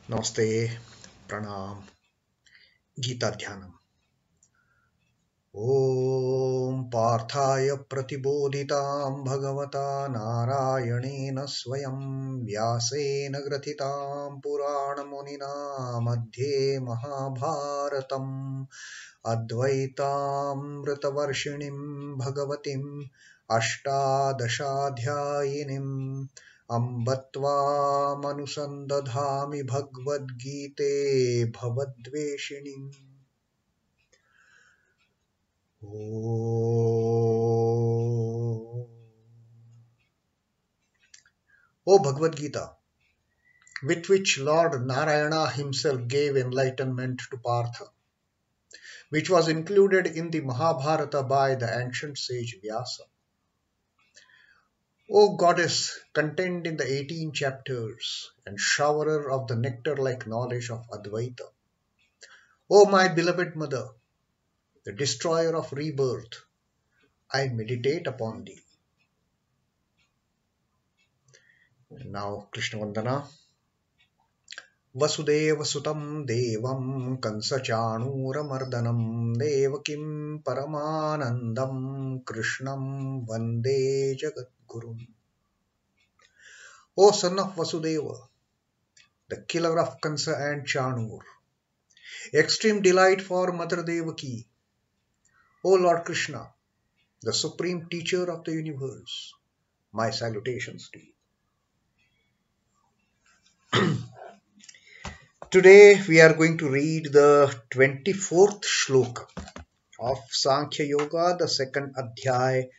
Namaste, Pranam, Gita Dhyanam. Om Parthaya Pratibodhitam Bhagavata Narayanena Swayam Vyasena Gratitam Purana Munina Madhye Mahabharatam Advaitam Vrtavarshinim Bhagavatim Ashtadashadhyayinim Ambatva Manusandadhami Bhagavad Gite Bhavadveshinim. O Bhagavad Gita, with which Lord Narayana himself gave enlightenment to Partha, which was included in the Mahabharata by the ancient sage Vyasa. O Goddess, contained in the 18 chapters and showerer of the nectar-like knowledge of Advaita. O my beloved mother, the destroyer of rebirth, I meditate upon thee. Now, Krishna Vandana. Vasudeva Sutam Devam Kansachanuramardanam Devakim Paramanandam Krishnam Vande Jagadgurum. O son of Vasudeva, the killer of Kansa and Chanur, extreme delight for Mother Devaki. O Lord Krishna, the supreme teacher of the universe, my salutations to you. Today we are going to read the 24th Shloka of Sankhya Yoga, the second adāhyo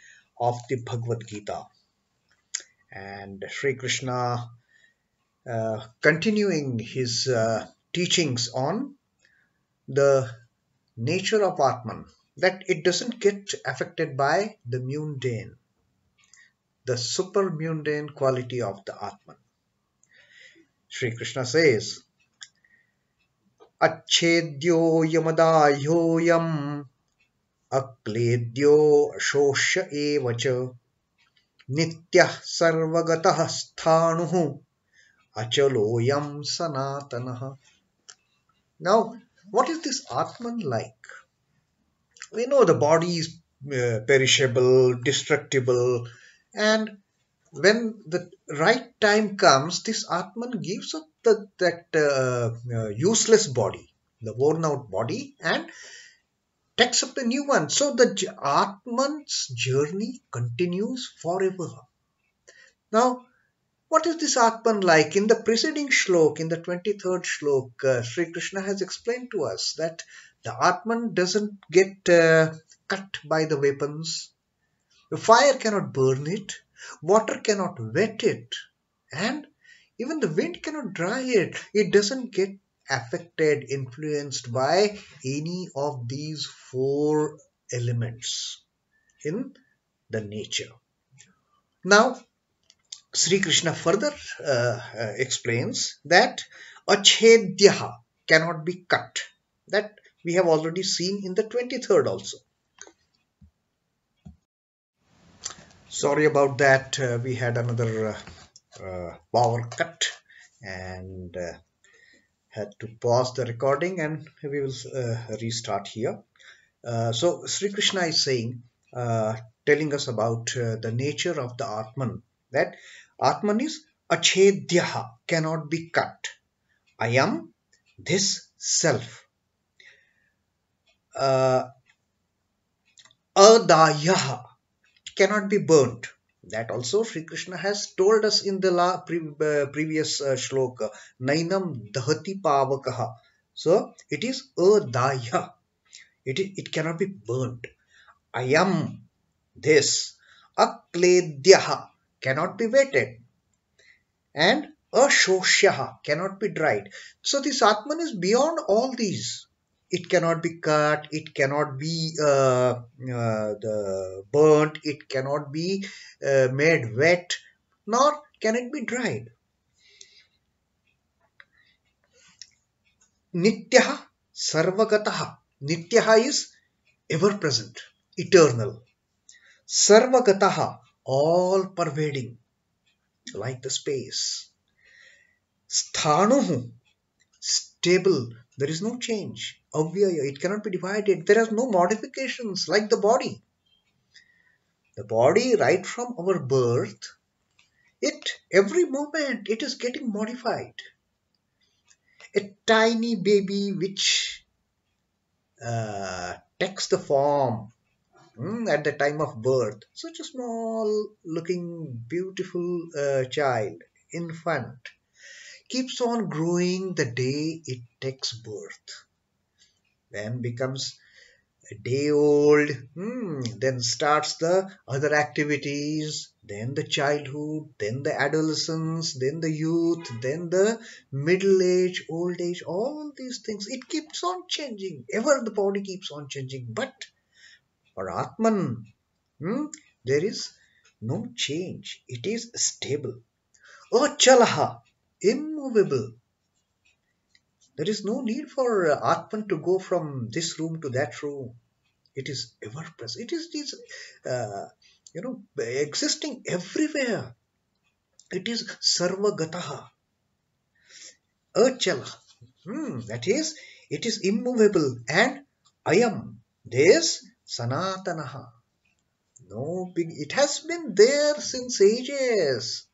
of the Bhagavad Gita. And Sri Krishna continuing his teachings on the nature of Atman, that it doesn't get affected by the mundane, the super mundane quality of the Atman. Sri Krishna says, achchhedyo ऽyमद akledyo śhoṣhya nityaḥ sarva-gataḥ sthāṇur achalo sanātanaḥ. Now, what is this Atman like? We know the body is perishable, destructible, and when the right time comes, this Atman gives up that useless body, the worn out body, and takes up a new one. So the Atman's journey continues forever. Now, what is this Atman like? In the preceding Shlok, in the 23rd Shlok, Sri Krishna has explained to us that the Atman doesn't get cut by the weapons. The fire cannot burn it. Water cannot wet it. And even the wind cannot dry it. It doesn't get affected, influenced by any of these four elements in the nature. Now, Sri Krishna further explains that achchhedyo cannot be cut. That we have already seen in the 23rd also. Sorry about that. We had another power cut and had to pause the recording, and we will restart here. So Sri Krishna is saying, telling us about the nature of the Atman, that Atman is achchhedyo, cannot be cut. I am this self. Adāhyo, cannot be burnt. That also Sri Krishna has told us in the previous shloka, nainam dahati pavakaha. So it is adāhyo. It cannot be burnt. I am this. Akledyo, cannot be wetted. And śhoṣhya, cannot be dried. So this Atman is beyond all these. It cannot be cut, it cannot be burnt, it cannot be made wet, nor can it be dried. Nityaḥ sarva-gataḥ. Nityaḥ is ever present, eternal. Sarva-gataḥ, all-pervading, like the space. Sthāṇur, stable. There is no change. Avyaya, it cannot be divided. There are no modifications like the body. The body, right from our birth, every moment it is getting modified. A tiny baby which takes the form at the time of birth, such a small looking beautiful child, infant, keeps on growing the day it takes birth, then becomes a day old, then starts the other activities, then the childhood, then the adolescence, then the youth, then the middle age, old age, all these things. It keeps on changing. Ever the body keeps on changing. But for Atman, there is no change. It is stable. Achalo, immovable. There is no need for Atman to go from this room to that room. It is ever present. It is existing everywhere. It is sarva-gataḥ, achalo. That is, it is immovable. And āyam, this sanātanaḥ. No big. It has been there since ages.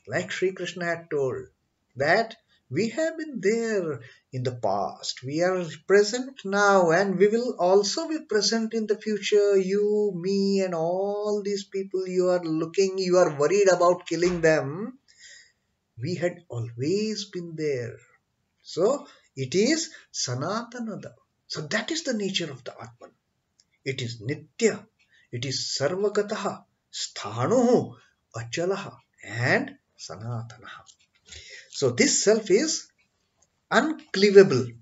Like Sri Krishna had told that we have been there in the past. We are present now, and we will also be present in the future. You, me, and all these people you are looking, you are worried about killing them. We had always been there. So it is sanātanaḥ. So that is the nature of the Atman. It is nityaḥ. It is sarva-gataḥ, sthāṇur, achalo, and sanātanaḥ. So this self is uncleavable,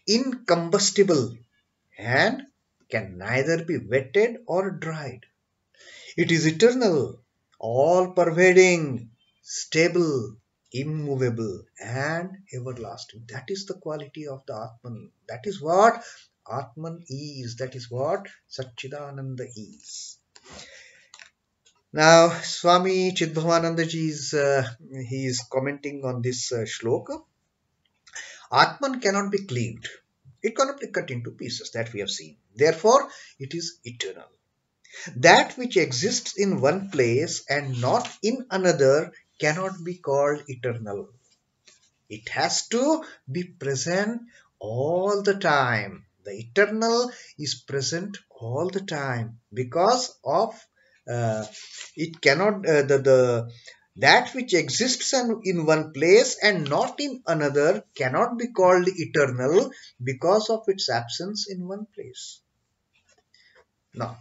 incombustible, and can neither be wetted or dried. It is eternal, all-pervading, stable, immovable, and everlasting. That is the quality of the Atman. That is what Atman is. That is what Satchidananda is. Now, Swami Chidbhavananda ji is commenting on this Shloka. Atman cannot be cleaved. It cannot be cut into pieces, that we have seen. Therefore, it is eternal. That which exists in one place and not in another cannot be called eternal. It has to be present all the time. The eternal is present all the time because of it cannot that which exists in one place and not in another cannot be called eternal because of its absence in one place. Now,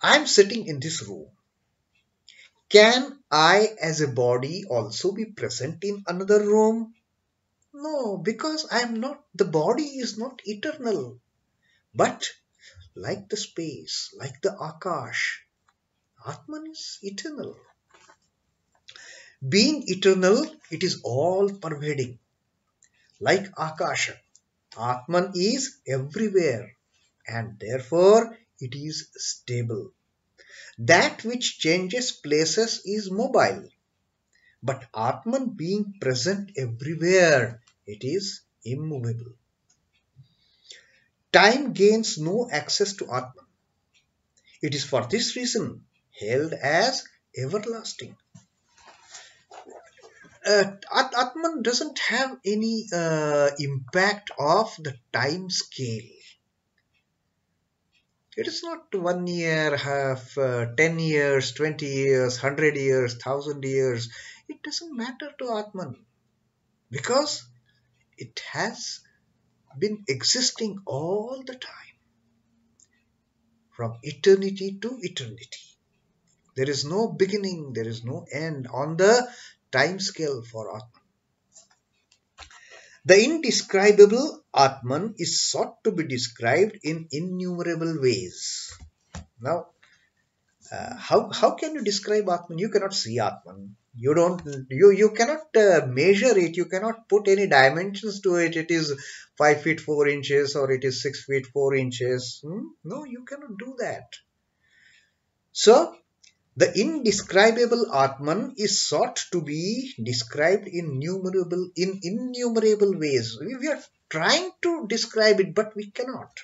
I am sitting in this room. Can I as a body also be present in another room? No, because I am not. The body is not eternal. But like the space, like the akash, Atman is eternal. Being eternal, it is all-pervading. Like Akasha, Atman is everywhere and therefore it is stable. That which changes places is mobile. But Atman being present everywhere, it is immovable. Time gains no access to Atman. It is for this reason held as everlasting. Atman doesn't have any impact of the time scale. It is not 1 year, 10 years, 20 years, 100 years, 1,000 years. It doesn't matter to Atman because it has been existing all the time from eternity to eternity. There is no beginning, there is no end on the time scale for Atman. The indescribable Atman is sought to be described in innumerable ways. Now, how can you describe Atman? You cannot see Atman. You cannot measure it. You cannot put any dimensions to it. It is 5 feet 4 inches or it is 6 feet 4 inches. No, you cannot do that. So, The indescribable Atman is sought to be described in innumerable ways. We are trying to describe it, but we cannot.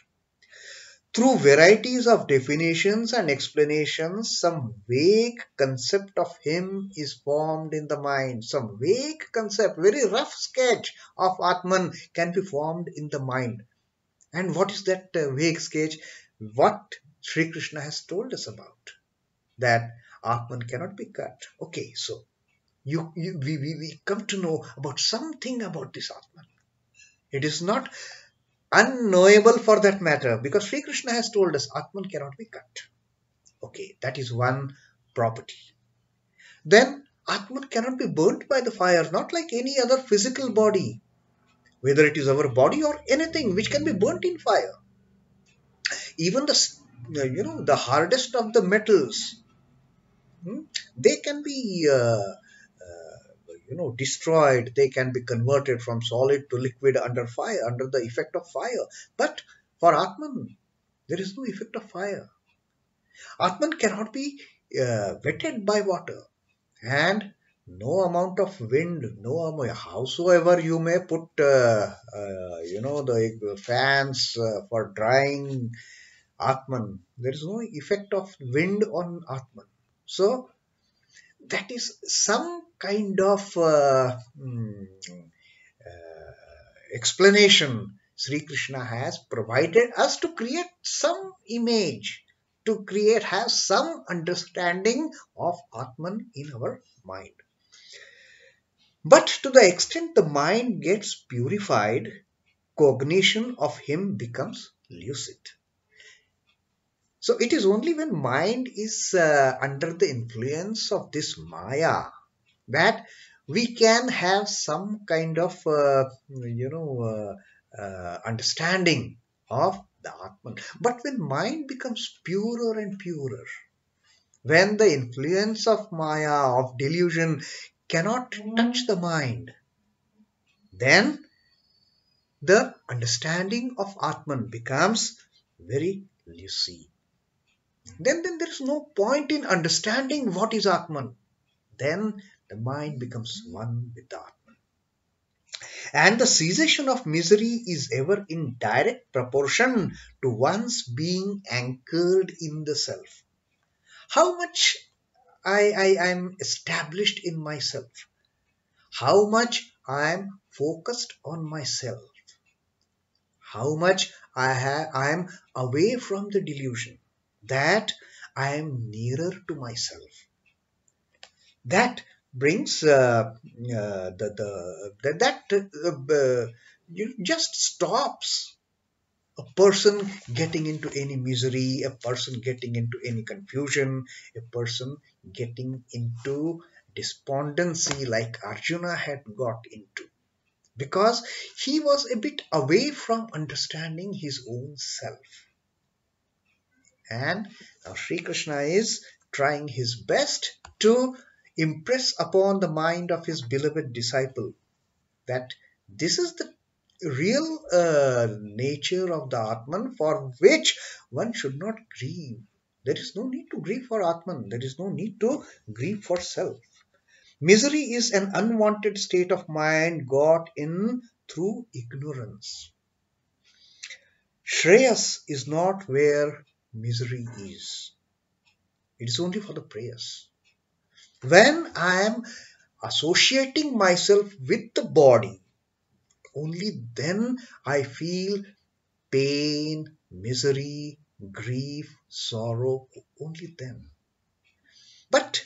Through varieties of definitions and explanations, some vague concept of him is formed in the mind. Some vague concept, very rough sketch of Atman can be formed in the mind. And what is that vague sketch? What Sri Krishna has told us about. That Atman cannot be cut. Okay, so we come to know about something about this Atman. It is not unknowable for that matter, because Sri Krishna has told us Atman cannot be cut. Okay, that is one property. Then Atman cannot be burnt by the fire, not like any other physical body, whether it is our body or anything which can be burnt in fire. Even the hardest of the metals, they can be destroyed. They can be converted from solid to liquid under fire, under the effect of fire. But for Atman, there is no effect of fire. Atman cannot be wetted by water, and no amount of wind, howsoever you may put the fans for drying Atman, there is no effect of wind on Atman. So that is some kind of explanation Sri Krishna has provided us to create some image, to have some understanding of Atman in our mind. But to the extent the mind gets purified, cognition of him becomes lucid. So it is only when mind is under the influence of this Maya that we can have some kind of understanding of the Atman. But when mind becomes purer and purer, when the influence of Maya, of delusion cannot touch the mind, then the understanding of Atman becomes very lucid. Then there is no point in understanding what is Atman. Then the mind becomes one with the Atman. And the cessation of misery is ever in direct proportion to one's being anchored in the self. How much I am established in myself, how much I am focused on myself, how much I am away from the delusion, that I am nearer to myself. That brings just stops a person getting into any misery, a person getting into any confusion, a person getting into despondency like Arjuna had got into, because he was a bit away from understanding his own self. And now Sri Krishna is trying his best to impress upon the mind of his beloved disciple that this is the real nature of the Atman, for which one should not grieve. There is no need to grieve for Atman. There is no need to grieve for self. Misery is an unwanted state of mind got in through ignorance. Shreyas is not where misery is. It is only for the prayers. When I am associating myself with the body, only then I feel pain, misery, grief, sorrow, only then. But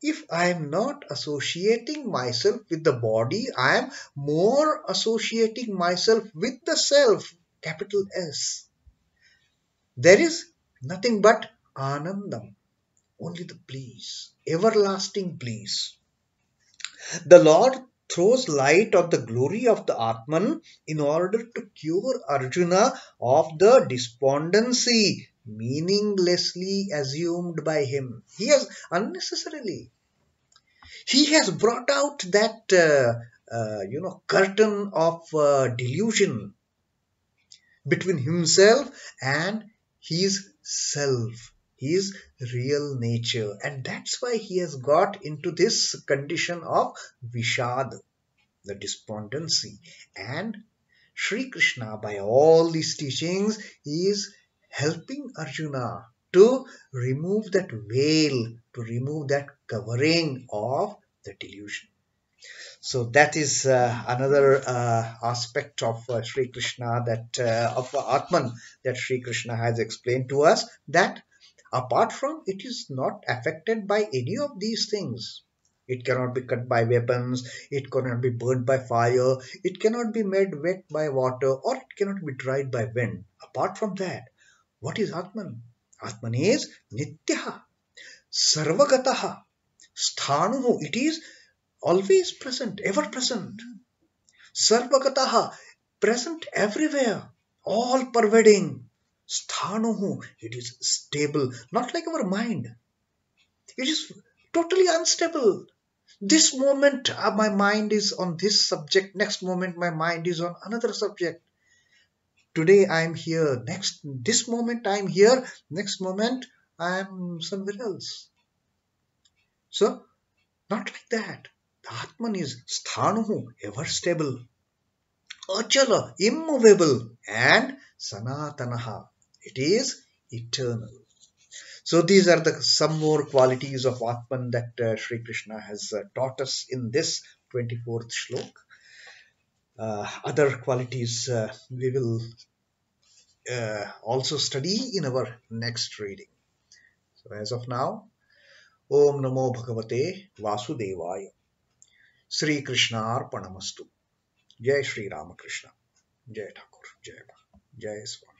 if I am not associating myself with the body, I am more associating myself with the self, capital S. There is nothing but Anandam, only the bliss, everlasting bliss. The Lord throws light on the glory of the Atman in order to cure Arjuna of the despondency meaninglessly assumed by him. He has unnecessarily. He has brought out that curtain of delusion between himself and his self. his real nature, and that's why he has got into this condition of Vishad, the despondency. And Sri Krishna, by all these teachings, is helping Arjuna to remove that veil, to remove that covering of the delusion. So that is another aspect of Sri Krishna, that of Atman, that Sri Krishna has explained to us, that apart from, it is not affected by any of these things. It cannot be cut by weapons, it cannot be burnt by fire, it cannot be made wet by water, or it cannot be dried by wind. Apart from that, what is Atman? Atman is nityaḥ, sarva-gataḥ, sthāṇur. It is always present, ever present. Sarva-gataḥ, present everywhere, all-pervading. Sthāṇur, it is stable, not like our mind. It is totally unstable. This moment my mind is on this subject, next moment my mind is on another subject. Today I am here, this moment I am here, next moment I am somewhere else. So, not like that. The Atman is sthāṇur, ever stable, achalo, immovable, and sanātanaḥ, it is eternal. So these are some more qualities of Atman that Sri Krishna has taught us in this 24th Shloka. Other qualities we will also study in our next reading. So as of now, Om Namo Bhagavate Vasudevaya. Sri Krishna Arpanamastu. Jai Sri Ramakrishna. Jai Thakur. Jai Swami.